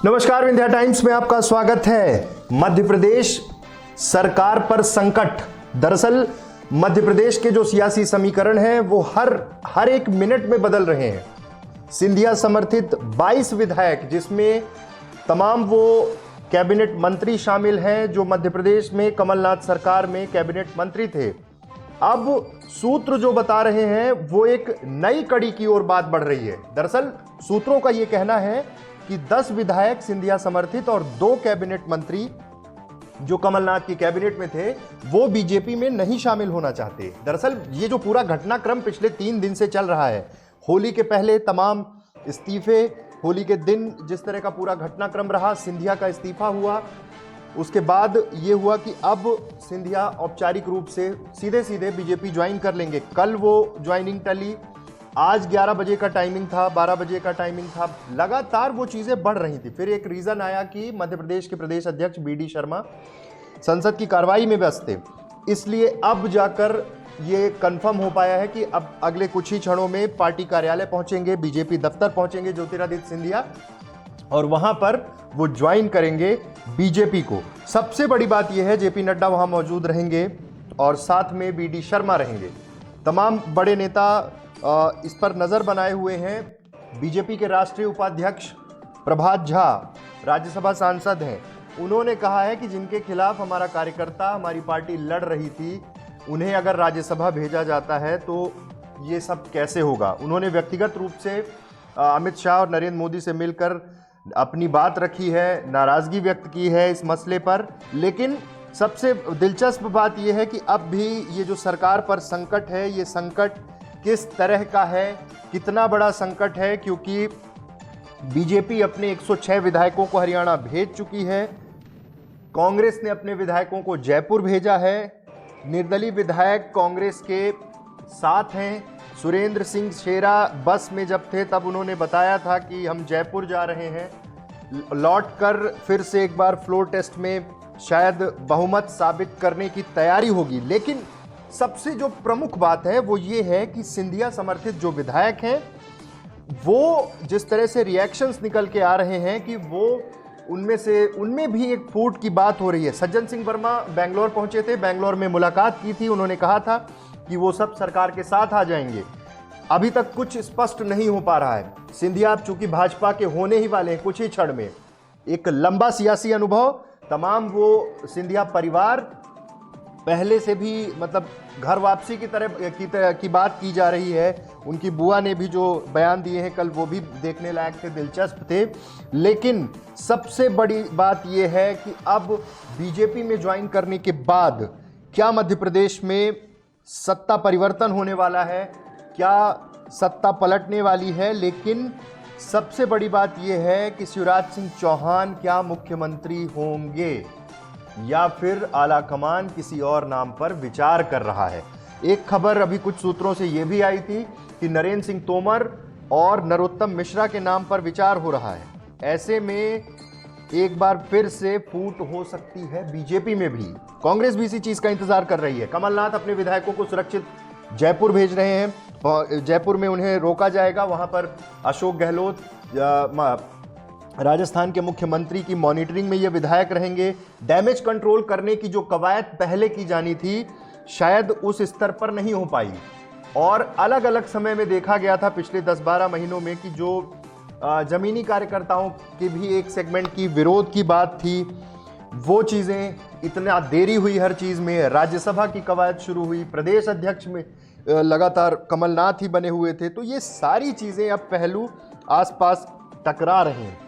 नमस्कार, विंध्या टाइम्स में आपका स्वागत है। मध्य प्रदेश सरकार पर संकट। दरअसल मध्य प्रदेश के जो सियासी समीकरण हैं वो हर एक मिनट में बदल रहे हैं। सिंधिया समर्थित 22 विधायक, जिसमें तमाम वो कैबिनेट मंत्री शामिल हैं जो मध्य प्रदेश में कमलनाथ सरकार में कैबिनेट मंत्री थे, अब सूत्र जो बता रहे हैं वो एक नई कड़ी की ओर बात बढ़ रही है। दरअसल सूत्रों का यह कहना है कि 10 विधायक सिंधिया समर्थित और 2 कैबिनेट मंत्री जो कमलनाथ की कैबिनेट में थे वो बीजेपी में नहीं शामिल होना चाहते। दरअसल ये जो पूरा घटनाक्रम पिछले 3 दिन से चल रहा है, होली के पहले तमाम इस्तीफे, होली के दिन जिस तरह का पूरा घटनाक्रम रहा, सिंधिया का इस्तीफा हुआ, उसके बाद ये हुआ कि अब सिंधिया औपचारिक रूप से सीधे बीजेपी ज्वाइन कर लेंगे। कल वो ज्वाइनिंग टली, आज 11 बजे का टाइमिंग था, 12 बजे का टाइमिंग था, लगातार वो चीज़ें बढ़ रही थी। फिर एक रीज़न आया कि मध्य प्रदेश के प्रदेश अध्यक्ष BD शर्मा संसद की कार्रवाई में व्यस्त थे, इसलिए अब जाकर ये कंफर्म हो पाया है कि अब अगले कुछ ही क्षणों में पार्टी कार्यालय पहुंचेंगे, बीजेपी दफ्तर पहुंचेंगे ज्योतिरादित्य सिंधिया, और वहां पर वो ज्वाइन करेंगे बीजेपी को। सबसे बड़ी बात यह है JP नड्डा वहां मौजूद रहेंगे और साथ में BD शर्मा रहेंगे। तमाम बड़े नेता इस पर नज़र बनाए हुए हैं। बीजेपी के राष्ट्रीय उपाध्यक्ष प्रभात झा राज्यसभा सांसद हैं, उन्होंने कहा है कि जिनके खिलाफ हमारा कार्यकर्ता, हमारी पार्टी लड़ रही थी, उन्हें अगर राज्यसभा भेजा जाता है तो ये सब कैसे होगा। उन्होंने व्यक्तिगत रूप से अमित शाह और नरेंद्र मोदी से मिलकर अपनी बात रखी है, नाराज़गी व्यक्त की है इस मसले पर। लेकिन सबसे दिलचस्प बात यह है कि अब भी ये जो सरकार पर संकट है, ये संकट किस तरह का है, कितना बड़ा संकट है, क्योंकि बीजेपी अपने 106 विधायकों को हरियाणा भेज चुकी है, कांग्रेस ने अपने विधायकों को जयपुर भेजा है, निर्दलीय विधायक कांग्रेस के साथ हैं। सुरेंद्र सिंह शेरा बस में जब थे तब उन्होंने बताया था कि हम जयपुर जा रहे हैं, लौटकर फिर से एक बार फ्लोर टेस्ट में शायद बहुमत साबित करने की तैयारी होगी। लेकिन सबसे जो प्रमुख बात है वो ये है कि सिंधिया समर्थित जो विधायक हैं वो जिस तरह से रिएक्शंस निकल के आ रहे हैं कि वो उनमें भी एक फूट की बात हो रही है। सज्जन सिंह वर्मा बेंगलोर पहुंचे थे, बेंगलोर में मुलाकात की थी, उन्होंने कहा था कि वो सब सरकार के साथ आ जाएंगे। अभी तक कुछ स्पष्ट नहीं हो पा रहा है। सिंधिया अब चूंकि भाजपा के होने ही वाले हैं कुछ ही क्षण में, एक लंबा सियासी अनुभव, तमाम वो सिंधिया परिवार पहले से भी मतलब घर वापसी की बात की जा रही है। उनकी बुआ ने भी जो बयान दिए हैं कल, वो भी देखने लायक थे, दिलचस्प थे। लेकिन सबसे बड़ी बात यह है कि अब बीजेपी में ज्वाइन करने के बाद क्या मध्य प्रदेश में सत्ता परिवर्तन होने वाला है, क्या सत्ता पलटने वाली है। लेकिन सबसे बड़ी बात यह है कि शिवराज सिंह चौहान क्या मुख्यमंत्री होंगे या फिर आलाकमान किसी और नाम पर विचार कर रहा है। एक खबर अभी कुछ सूत्रों से यह भी आई थी कि नरेंद्र सिंह तोमर और नरोत्तम मिश्रा के नाम पर विचार हो रहा है। ऐसे में एक बार फिर से फूट हो सकती है बीजेपी में भी। कांग्रेस भी इसी चीज का इंतजार कर रही है। कमलनाथ अपने विधायकों को सुरक्षित जयपुर भेज रहे हैं, जयपुर में उन्हें रोका जाएगा, वहां पर अशोक गहलोत राजस्थान के मुख्यमंत्री की मॉनिटरिंग में ये विधायक रहेंगे। डैमेज कंट्रोल करने की जो कवायद पहले की जानी थी शायद उस स्तर पर नहीं हो पाई, और अलग अलग समय में देखा गया था पिछले 10-12 महीनों में कि जो जमीनी कार्यकर्ताओं की भी एक सेगमेंट की विरोध की बात थी, वो चीज़ें इतना देरी हुई हर चीज़ में। राज्यसभा की कवायद शुरू हुई, प्रदेश अध्यक्ष में लगातार कमलनाथ ही बने हुए थे, तो ये सारी चीज़ें अब पहलू आसपास टकरा रहे हैं।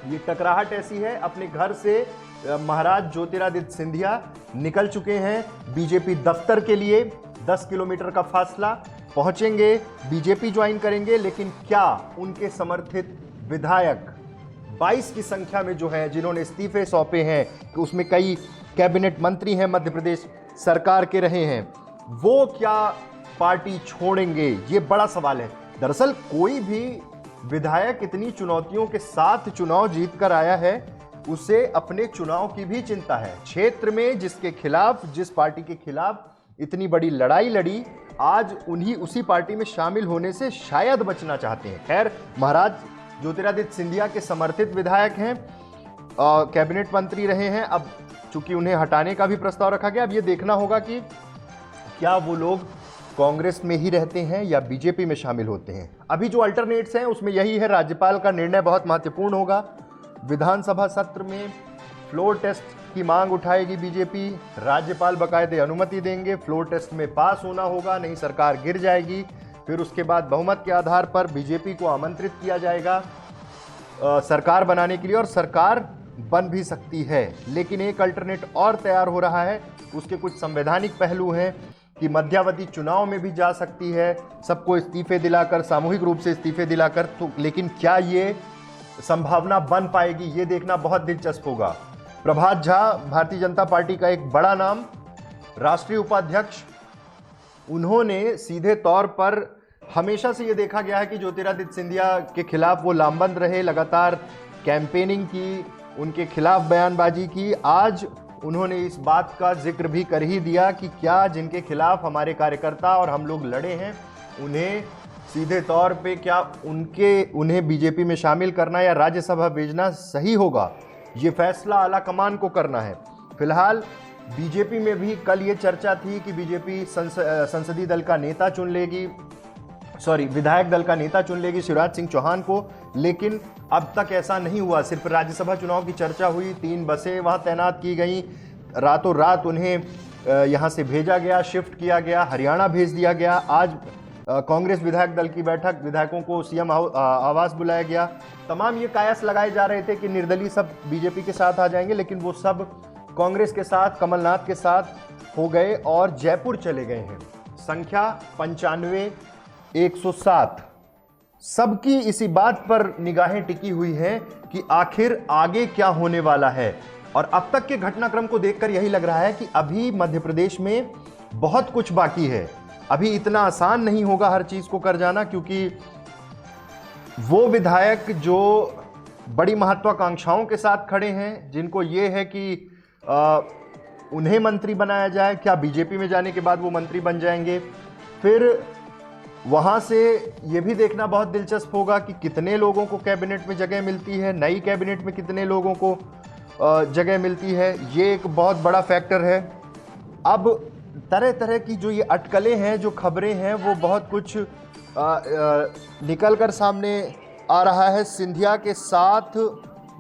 ये टकराहट ऐसी है, अपने घर से महाराज ज्योतिरादित्य सिंधिया निकल चुके हैं बीजेपी दफ्तर के लिए। 10 किलोमीटर का फासला, पहुंचेंगे, बीजेपी ज्वाइन करेंगे। लेकिन क्या उनके समर्थित विधायक 22 की संख्या में जो है जिन्होंने इस्तीफे सौंपे हैं, कि उसमें कई कैबिनेट मंत्री हैं मध्य प्रदेश सरकार के रहे हैं, वो क्या पार्टी छोड़ेंगे, ये बड़ा सवाल है। दरअसल कोई भी विधायक इतनी चुनौतियों के साथ चुनाव जीत कर आया है, उसे अपने चुनाव की भी चिंता है। क्षेत्र में जिसके खिलाफ, जिस पार्टी के खिलाफ इतनी बड़ी लड़ाई लड़ी, आज उसी पार्टी में शामिल होने से शायद बचना चाहते हैं। खैर, महाराज ज्योतिरादित्य सिंधिया के समर्थित विधायक हैं, कैबिनेट मंत्री रहे हैं। अब चूंकि उन्हें हटाने का भी प्रस्ताव रखा गया, अब ये देखना होगा कि क्या वो लोग कांग्रेस में ही रहते हैं या बीजेपी में शामिल होते हैं। अभी जो अल्टरनेट्स हैं उसमें यही है, राज्यपाल का निर्णय बहुत महत्वपूर्ण होगा। विधानसभा सत्र में फ्लोर टेस्ट की मांग उठाएगी बीजेपी, राज्यपाल बाकायदे अनुमति देंगे, फ्लोर टेस्ट में पास होना होगा, नहीं सरकार गिर जाएगी। फिर उसके बाद बहुमत के आधार पर बीजेपी को आमंत्रित किया जाएगा सरकार बनाने के लिए, और सरकार बन भी सकती है। लेकिन एक अल्टरनेट और तैयार हो रहा है, उसके कुछ संवैधानिक पहलू हैं कि मध्यावधि चुनाव में भी जा सकती है, सबको इस्तीफे दिलाकर, सामूहिक रूप से इस्तीफे दिलाकर। तो लेकिन क्या ये संभावना बन पाएगी, ये देखना बहुत दिलचस्प होगा। प्रभात झा भारतीय जनता पार्टी का एक बड़ा नाम, राष्ट्रीय उपाध्यक्ष, उन्होंने सीधे तौर पर हमेशा से ये देखा गया है कि ज्योतिरादित्य सिंधिया के खिलाफ वो लामबंद रहे, लगातार कैंपेनिंग की, उनके खिलाफ बयानबाजी की। आज उन्होंने इस बात का जिक्र भी कर ही दिया कि क्या जिनके खिलाफ हमारे कार्यकर्ता और हम लोग लड़े हैं, उन्हें सीधे तौर पे क्या उन्हें बीजेपी में शामिल करना या राज्यसभा भेजना सही होगा, ये फैसला आला कमान को करना है। फिलहाल बीजेपी में भी कल ये चर्चा थी कि बीजेपी संसदीय दल का नेता चुन लेगी, विधायक दल का नेता चुन लेगी शिवराज सिंह चौहान को, लेकिन अब तक ऐसा नहीं हुआ। सिर्फ राज्यसभा चुनाव की चर्चा हुई, 3 बसें वहां तैनात की गई, रातों रात उन्हें यहां से भेजा गया, शिफ्ट किया गया, हरियाणा भेज दिया गया। आज कांग्रेस विधायक दल की बैठक, विधायकों को सीएम आवास बुलाया गया। तमाम ये कयास लगाए जा रहे थे कि निर्दलीय सब बीजेपी के साथ आ जाएंगे, लेकिन वो सब कांग्रेस के साथ, कमलनाथ के साथ हो गए और जयपुर चले गए हैं। संख्या 95, 107, सबकी इसी बात पर निगाहें टिकी हुई हैं कि आखिर आगे क्या होने वाला है। और अब तक के घटनाक्रम को देखकर यही लग रहा है कि अभी मध्य प्रदेश में बहुत कुछ बाकी है। अभी इतना आसान नहीं होगा हर चीज को कर जाना, क्योंकि वो विधायक जो बड़ी महत्वाकांक्षाओं के साथ खड़े हैं, जिनको ये है कि उन्हें मंत्री बनाया जाए, क्या बीजेपी में जाने के बाद वो मंत्री बन जाएंगे। फिर वहां से ये भी देखना बहुत दिलचस्प होगा कि कितने लोगों को कैबिनेट में जगह मिलती है, नई कैबिनेट में कितने लोगों को जगह मिलती है, ये एक बहुत बड़ा फैक्टर है। अब तरह तरह की जो ये अटकलें हैं, जो खबरें हैं, वो बहुत कुछ निकल कर सामने आ रहा है। सिंधिया के साथ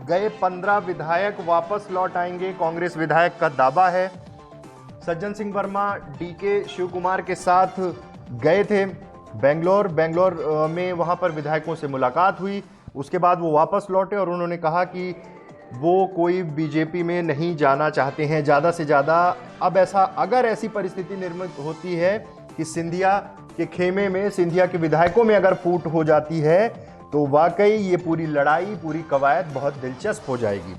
गए 15 विधायक वापस लौट आएंगे, कांग्रेस विधायक का दावा है। सज्जन सिंह वर्मा डीके शिव कुमार के साथ गए थे बेंगलोर में, वहां पर विधायकों से मुलाकात हुई, उसके बाद वो वापस लौटे और उन्होंने कहा कि वो कोई बीजेपी में नहीं जाना चाहते हैं ज़्यादा से ज़्यादा। अब अगर ऐसी परिस्थिति निर्मित होती है कि सिंधिया के खेमे में, सिंधिया के विधायकों में अगर फूट हो जाती है, तो वाकई ये पूरी लड़ाई, पूरी कवायद बहुत दिलचस्प हो जाएगी।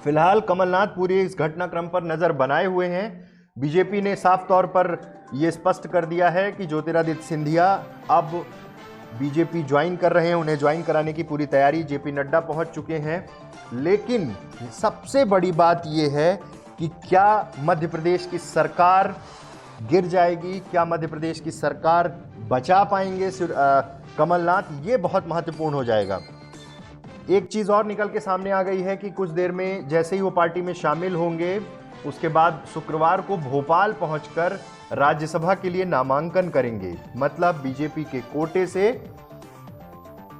फिलहाल कमलनाथ पूरे इस घटनाक्रम पर नज़र बनाए हुए हैं। बीजेपी ने साफ तौर पर यह स्पष्ट कर दिया है कि ज्योतिरादित्य सिंधिया अब बीजेपी ज्वाइन कर रहे हैं, उन्हें ज्वाइन कराने की पूरी तैयारी, जेपी नड्डा पहुंच चुके हैं। लेकिन सबसे बड़ी बात यह है कि क्या मध्य प्रदेश की सरकार गिर जाएगी, क्या मध्य प्रदेश की सरकार बचा पाएंगे कमलनाथ, ये बहुत महत्वपूर्ण हो जाएगा। एक चीज़ और निकल के सामने आ गई है कि कुछ देर में जैसे ही वो पार्टी में शामिल होंगे, उसके बाद शुक्रवार को भोपाल पहुंचकर राज्यसभा के लिए नामांकन करेंगे। मतलब बीजेपी के कोटे से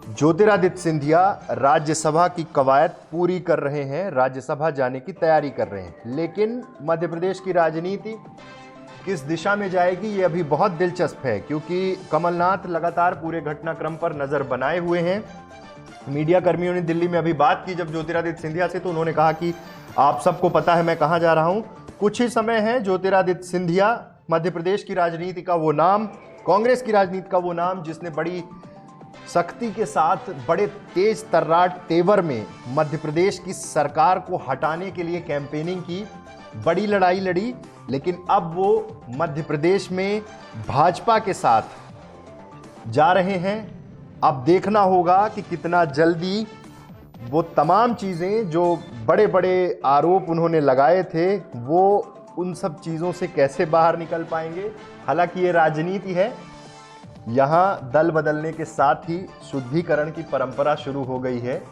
ज्योतिरादित्य सिंधिया राज्यसभा की कवायद पूरी कर रहे हैं, राज्यसभा जाने की तैयारी कर रहे हैं। लेकिन मध्य प्रदेश की राजनीति किस दिशा में जाएगी, ये अभी बहुत दिलचस्प है, क्योंकि कमलनाथ लगातार पूरे घटनाक्रम पर नजर बनाए हुए हैं। मीडिया कर्मियों ने दिल्ली में अभी बात की जब ज्योतिरादित्य सिंधिया से, तो उन्होंने कहा कि आप सबको पता है मैं कहां जा रहा हूं। कुछ ही समय है, ज्योतिरादित्य सिंधिया मध्य प्रदेश की राजनीति का वो नाम, कांग्रेस की राजनीति का वो नाम जिसने बड़ी सख्ती के साथ, बड़े तेज तर्राट तेवर में मध्य प्रदेश की सरकार को हटाने के लिए कैंपेनिंग की, बड़ी लड़ाई लड़ी। लेकिन अब वो मध्य प्रदेश में भाजपा के साथ जा रहे हैं। अब देखना होगा कि कितना जल्दी वो तमाम चीज़ें, जो बड़े बड़े आरोप उन्होंने लगाए थे, वो उन सब चीज़ों से कैसे बाहर निकल पाएंगे। हालांकि ये राजनीति है, यहाँ दल बदलने के साथ ही शुद्धिकरण की परंपरा शुरू हो गई है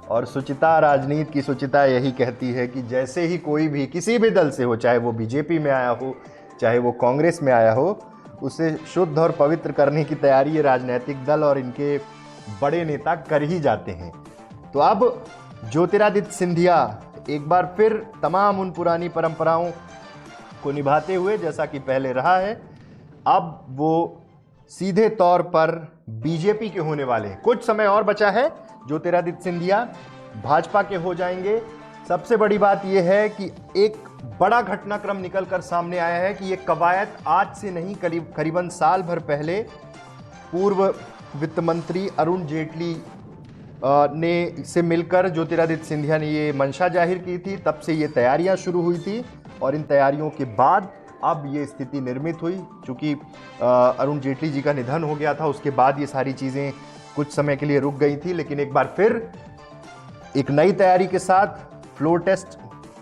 और सुचिता राजनीति की सुचिता यही कहती है कि जैसे ही कोई भी किसी भी दल से हो, चाहे वो बीजेपी में आया हो, चाहे वो कांग्रेस में आया हो, उसे शुद्ध और पवित्र करने की तैयारी ये राजनीतिक दल और इनके बड़े नेता कर ही जाते हैं। तो अब ज्योतिरादित्य सिंधिया एक बार फिर तमाम उन पुरानी परंपराओं को निभाते हुए, जैसा कि पहले रहा है, अब वो सीधे तौर पर बीजेपी के होने वाले हैं। कुछ समय और बचा है, ज्योतिरादित्य सिंधिया भाजपा के हो जाएंगे। सबसे बड़ी बात यह है कि एक बड़ा घटनाक्रम निकलकर सामने आया है कि ये कवायद आज से नहीं, करीबन साल भर पहले पूर्व वित्त मंत्री अरुण जेटली ने से मिलकर ज्योतिरादित्य सिंधिया ने ये मंशा जाहिर की थी। तब से ये तैयारियां शुरू हुई थी और इन तैयारियों के बाद अब ये स्थिति निर्मित हुई। चूँकि अरुण जेटली जी का निधन हो गया था, उसके बाद ये सारी चीज़ें कुछ समय के लिए रुक गई थी, लेकिन एक बार फिर एक नई तैयारी के साथ फ्लोर टेस्ट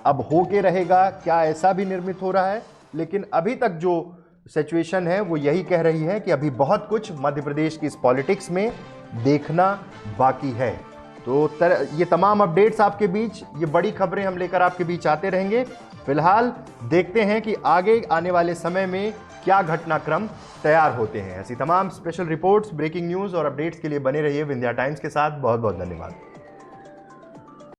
अब हो के रहेगा। क्या ऐसा भी निर्मित हो रहा है? लेकिन अभी तक जो सिचुएशन है वो यही कह रही है कि अभी बहुत कुछ मध्य प्रदेश की इस पॉलिटिक्स में देखना बाकी है। तो ये तमाम अपडेट्स आपके बीच, ये बड़ी खबरें हम लेकर आपके बीच आते रहेंगे। फिलहाल देखते हैं कि आगे आने वाले समय में क्या घटनाक्रम तैयार होते हैं। ऐसी तमाम स्पेशल रिपोर्ट्स, ब्रेकिंग न्यूज़ और अपडेट्स के लिए बने रहिए विंध्या टाइम्स के साथ। बहुत बहुत धन्यवाद।